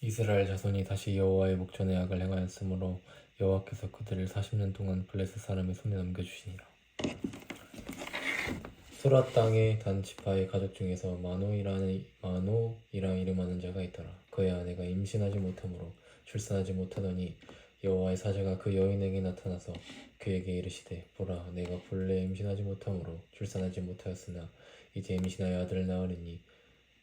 이스라엘 자손이 다시 여호와의 목전에 악을 행하였으므로 여호와께서 그들을 40년 동안 블레셋 사람의 손에 넘겨주시니라. 수라 땅의 단 지파의 가족 중에서 마노이라 이름하는 자가 있더라. 그의 아내가 임신하지 못하므로 출산하지 못하더니 여호와의 사자가 그 여인에게 나타나서 그에게 이르시되, 보라, 내가 본래 임신하지 못하므로 출산하지 못하였으나 이제 임신하여 아들을 낳으리니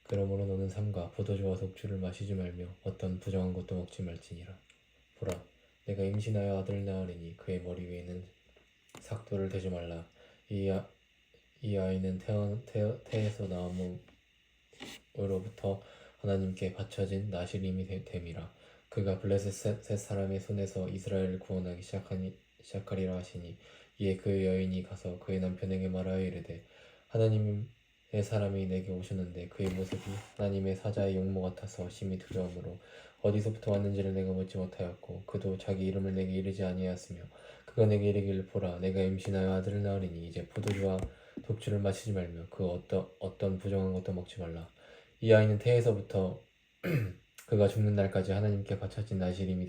그러므로 너는 삼가 포도주와 독주를 마시지 말며 어떤 부정한 것도 먹지 말지니라. 보라, 내가 임신하여 아들을 낳으리니 그의 머리 위에는 삭도를 대지 말라. 이 아이는 태에서 나옴으로부터 하나님께 바쳐진 나실임이 됨이라. 그가 블레셋 사람의 손에서 이스라엘을 구원하기 시작하리라 하시니, 이에 그 여인이 가서 그의 남편에게 말하여 이르되, 하나님의 사람이 내게 오셨는데 그의 모습이 하나님의 사자의 용모 같아서 심히 두려움으로 어디서부터 왔는지를 내가 묻지 못하였고, 그도 자기 이름을 내게 이르지 아니하였으며, 그가 내게 이르기를, 보라, 내가 임신하여 아들을 낳으리니 이제 포도주와 독주를 마시지 말며 그 어떤 부정한 것도 먹지 말라. 이 아이는 태에서부터 그가 죽는 날까지 하나님께 바쳐진 나실임이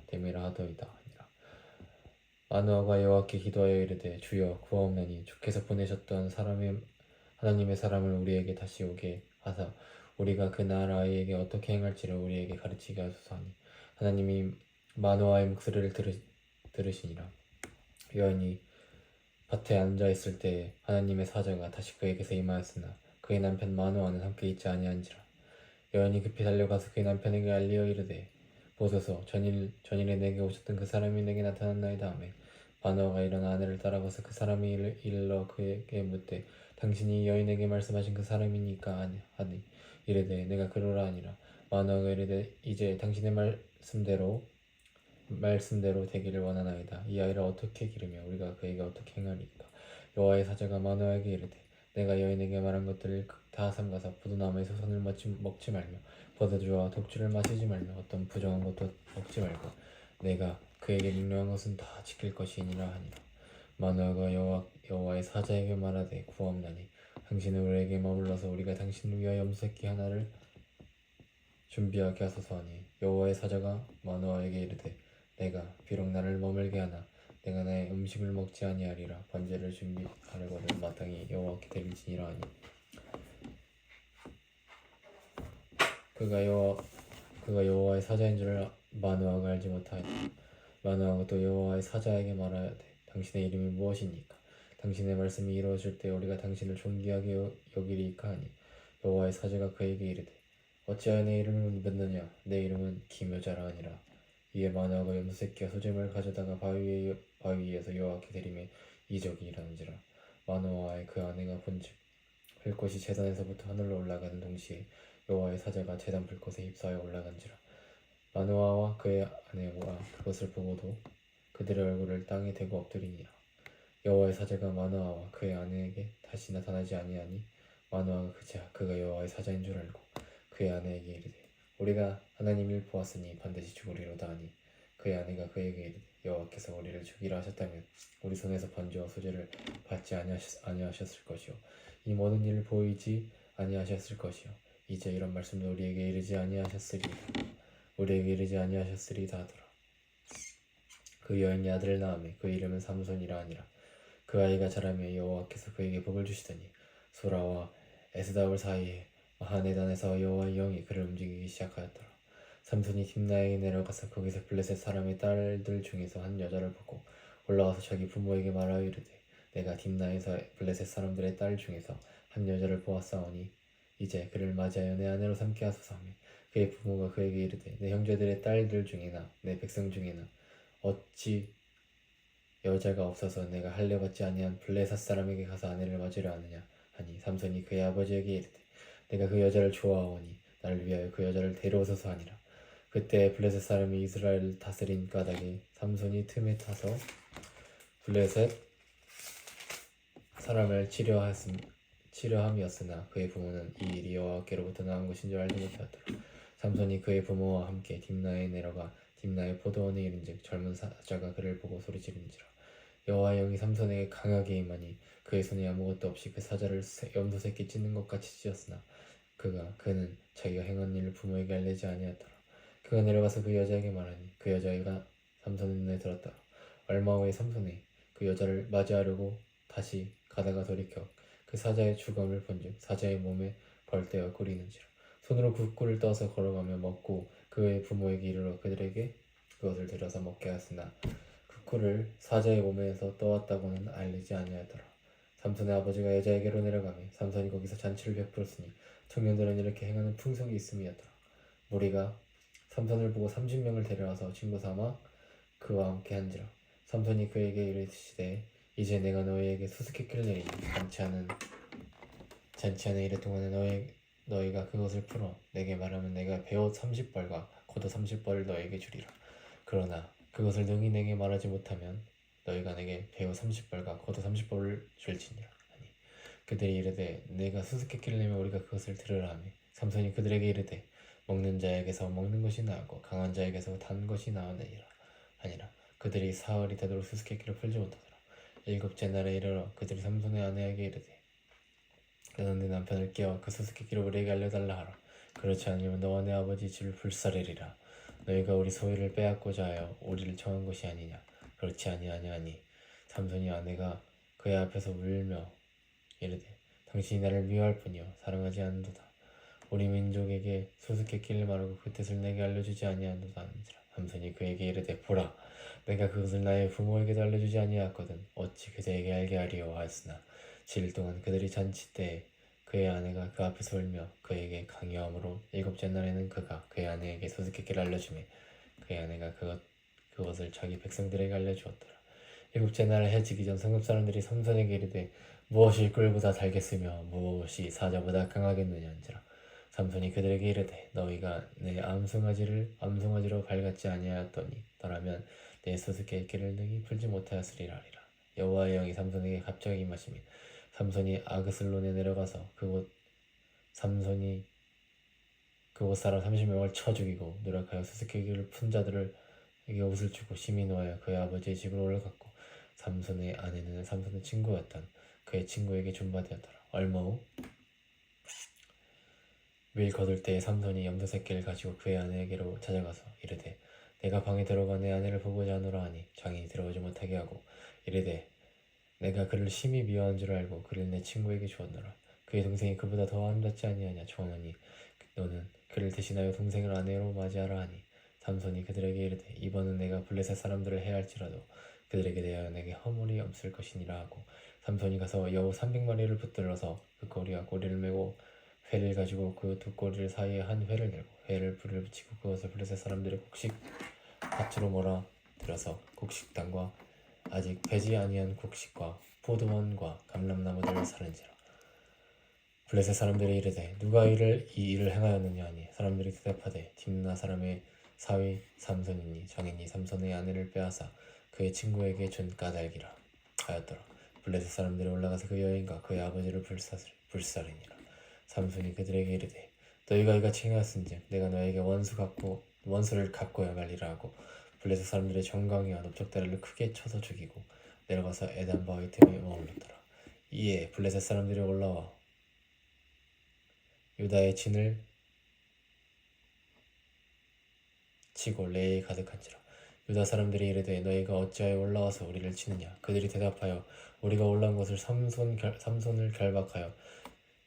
됨이라 하더이다 하니라. 마노아가 여호와께 기도하여 이르되, 주여, 구하옵나니 주께서 보내셨던 하나님의 사람을 우리에게 다시 오게 하사 우리가 그 날 아이에게 어떻게 행할지를 우리에게 가르치게 하소서 하니, 하나님이 마노아의 목소리를 들으시니라. 여인이 밭에 앉아 있을 때에 하나님의 사자가 다시 그에게서 임하였으나 그의 남편 마노아는 함께 있지 아니한지라. 여인이 급히 달려가서 그의 남편에게 알리어 이르되, 보소서, 전일에 내게 오셨던 그 사람이 내게 나타났나이다 하매, 마노아가 일어나 아내를 따라가서 그 사람이 일러 그에게 묻되, 당신이 여인에게 말씀하신 그 사람이니까 하니, 이르되, 내가 그러라 하니라. 마노아가 이르되, 이제 당신의 말씀대로 되기를 원하나이다. 이 아이를 어떻게 기르며 우리가 그에게 어떻게 행하리까? 여호와의 사자가 마노아에게 이르되, 내가 여인에게 말한 것들을 다 삼가서 포도나무에서 손을 먹지 말며 포도주와 독주를 마시지 말며 어떤 부정한 것도 먹지 말고 내가 그에게 명령한 것은 다 지킬 것이니라 하니라. 마노아가 여호와의 사자에게 말하되, 구하옵나니 당신은 우리에게 머물러서 우리가 당신을 위하여 염소새끼 하나를 준비하게 하소서 하니, 여호와의 사자가 마노아에게 이르되, 내가 비록 나를 머물게 하나 내가 나의 음식을 먹지 아니하리라. 번제를 준비하려거든 마땅히 여호와께 드릴지니라 하니, 그가 여호와의 사자인 줄을 마노아가 알지 못하였다. 마노아가 또 여호와의 사자에게 말하되, 당신의 이름이 무엇입니까? 당신의 말씀이 이루어질 때 우리가 당신을 존귀하게 여기리이까 하니, 여호와의 사자가 그에게 이르되, 어찌하여 내 이름을 묻느냐? 내 이름은 기묘자라 하니라. 이에 마노아가 염소새끼와 소재물을 가져다가 바위 위에서 여호와께 드리매 이적이 일어난지라. 마노아의 그 아내가 본즉 불꽃이 제단에서부터 하늘로 올라가는 동시에 여호와의 사자가 제단 불꽃에 휩싸여 올라간지라. 마노아와 그의 아내가 그것을 보고도 그들의 얼굴을 땅에 대고 엎드리니라. 여호와의 사자가 마노아와 그의 아내에게 다시 나타나지 아니하니, 마노아가 그가 여호와의 사자인 줄 알고 그의 아내에게 이르되, 우리가 하나님을 보았으니 반드시 죽으리로다 하니, 그의 아내가 그에게 이르되, 여호와께서 우리를 죽이라 하셨다면 우리 손에서 번제와 소제를 받지 아니하셨을 것이요 이 모든 일을 보이지 아니하셨을 것이요 이제 이런 말씀도 우리에게 이르지 아니하셨으리다 하더라. 그 여인이 아들을 낳으매 그 이름은 삼손이라 하니라. 그 아이가 자라매 여호와께서 그에게 복을 주시더니 소라와 에스다올 사이에 마하네단에서 여호와의 영이 그를 움직이기 시작하였더라. 삼손이 딥나에 내려가서 거기서 블레셋 사람의 딸들 중에서 한 여자를 보고 올라와서 자기 부모에게 말하여 이르되, 내가 딥나에서 블레셋 사람들의 딸 중에서 한 여자를 보았사오니 이제 그를 맞이하여 내 아내로 삼게 하소서 하며, 그의 부모가 그에게 이르되, 내 형제들의 딸들 중에나 내 백성 중에나 어찌 여자가 없어서 내가 할례받지 아니한 블레셋 사람에게 가서 아내를 맞으려 하느냐 하니, 삼손이 그의 아버지에게 이르되, 내가 그 여자를 좋아하오니 나를 위하여 그 여자를 데려오소서 하니라. 그때 블레셋 사람이 이스라엘을 다스린 까닭에 삼손이 틈에 타서 블레셋 사람을 치려함이었으나 그의 부모는 이 일이 여호와께로부터 나온 것인 줄 알지 못하였더라. 삼손이 그의 부모와 함께 딥나에 내려가 딥나의 포도원에 이른즉 젊은 사자가 그를 보고 소리지른지라. 여호와의 영이 삼손에게 강하게 임하니 그의 손에 아무것도 없이 그 사자를 염소새끼 찢는 것 같이 찢었으나 그는 자기가 행한 일을 부모에게 알리지 아니하였더라. 그가 내려가서 그 여자에게 말하니 그 여자애가 삼손의 눈에 들었다. 얼마 후에 삼손이 그 여자를 맞이하려고 다시 가다가 돌이켜 그 사자의 주검을 본즉 사자의 몸에 벌떼가 꿀이는지라 손으로 그 꿀을 떠서 걸어가며 먹고 그의 부모에게 이르러 그들에게 그것을 들여서 먹게 하였으나 그 꿀을 사자의 몸에서 떠왔다고는 알리지 아니하였더라. 삼손의 아버지가 여자에게로 내려가며 삼손이 거기서 잔치를 베풀었으니 청년들은 이렇게 행하는 풍속이 있음이었더라. 무리가 삼손을 보고 30명을 데려와서 친구 삼아 그와 함께 한지라. 삼손이 그에게 이르시되 이제 내가 너희에게 수수께끼를 내리니 잔치하는 이래 동안에 너희가 그것을 풀어 내게 말하면 내가 베옷 30벌과 겉옷 30벌을 너희에게 주리라. 그러나 그것을 능히 내게 말하지 못하면 너희가 내게 베옷 30벌과 겉옷 30벌을 줄지니라 하니 그들이 이르되 내가 수수께끼를 내면 우리가 그것을 들으라 하며 삼손이 그들에게 이르되 먹는 자에게서 먹는 것이 나았고 강한 자에게서 단 것이 나으니라 하니라. 그들이 사흘이 되도록 수수께끼를 풀지 못하더라. 일곱째 날에 이르러 그들이 삼손의 아내에게 이르되 너는 네 남편을 깨워 그 수수께끼를 우리에게 알려달라 하라. 그렇지 않으면 너와 내 아버지 집을 불사르리라. 너희가 우리 소유를 빼앗고자 하여 우리를 청한 것이 아니냐. 그렇지 아니하니 삼손이 아내가 그의 앞에서 울며 이르되 당신이 나를 미워할 뿐이요 사랑하지 않는도다. 우리 민족에게 수수께끼를 말하고 그 뜻을 내게 알려주지 아니하는도다 하는지라. 삼손이 그에게 이르되 보라 내가 그것을 나의 부모에게도 알려주지 아니하였거든 어찌 그대에게 알게 하리요 하였으나 7일 동안 그들이 잔치 때에 그의 아내가 그 앞에서 울며 그에게 강요함으로 일곱째 날에는 그가 그의 아내에게 수수께끼를 알려주매 그의 아내가 그것을 자기 백성들에게 알려주었더라. 일곱째 날 해 지기 전 성읍 사람들이 삼손에게 이르되 무엇이 꿀보다 달겠으며 무엇이 사자보다 강하겠느냐 한지라. 삼손이 그들에게 이르되 너희가 내 암송아지로 발같지 아니하였더라면 내 수수께끼를 능히 풀지 못하였으리라 하리라. 여호와의 영이 삼손에게 갑자기 임하시며 삼손이 아그슬론에 내려가서 삼손이 그곳 사람 30명을 쳐 죽이고 노력하여 수수께끼를 푼 자들에게 옷을 주고 심히 노하여 그의 아버지의 집으로 올라갔고 삼손의 아내는 삼손의 친구였던 그의 친구에게 준바되었더라. 얼마 후 밀 거둘 때에 삼손이 염소새끼를 가지고 그의 아내에게로 찾아가서 이르되 내가 방에 들어가 내 아내를 보고자 하노라 하니 장인이 들어오지 못하게 하고 이르되 내가 그를 심히 미워한 줄 알고 그를 내 친구에게 주었노라. 그의 동생이 그보다 더 아름답지 아니하냐 주었노니 너는 그를 대신하여 동생을 아내로 맞이하라 하니 삼손이 그들에게 이르되 이번은 내가 블레셋 사람들을 해할지라도 그들에게 대하여 내게 허물이 없을 것이니라 하고 삼손이 가서 여우 300마리를 붙들어서 그 꼬리와 꼬리를 메고 회를 가지고 그 두 꼬리 사이에 한 회를 내고 회를 불을 붙이고 그것을 블레셋 사람들의 곡식 밭으로 몰아 들어서 곡식당과 아직 배지 아니한 곡식과 포도원과 감람나무들을 사른지라. 블레셋 사람들이 이르되 누가 이 일을 행하였느냐 하니 사람들이 대답하되 딥나 사람의 사위 삼손이니 장인이 삼손의 아내를 빼앗아 그의 친구에게 준 까닭이라 하였더라. 블레셋 사람들이 올라가서 그 여인과 그의 아버지를 불사르니라. 삼손이 그들에게 이르되 너희가 이같이 행하였은즉 내가 너에게 원수를 갚고야 말리라 하고 블레셋 사람들의 정강이와 넓적다리를 크게 쳐서 죽이고 내려가서 에단 바위 틈에 머물렀더라. 이에 블레셋 사람들이 올라와 유다의 진을 치고 레에 가득한지라. 유다 사람들이 이르되 너희가 어찌하여 올라와서 우리를 치느냐. 그들이 대답하여 우리가 올라온 것을 삼손을 결박하여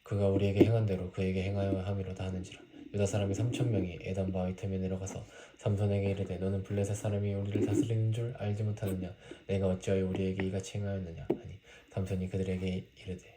그가 우리에게 행한 대로 그에게 행하여 함이로다 하는지라. 유다 사람이 3,000명이 에단 바위 틈에 내려가서 삼손에게 이르되 너는 블레셋 사람이 우리를 다스리는 줄 알지 못하느냐. 내가 어찌하여 우리에게 이같이 행하였느냐 하니 삼손이 그들에게 이르되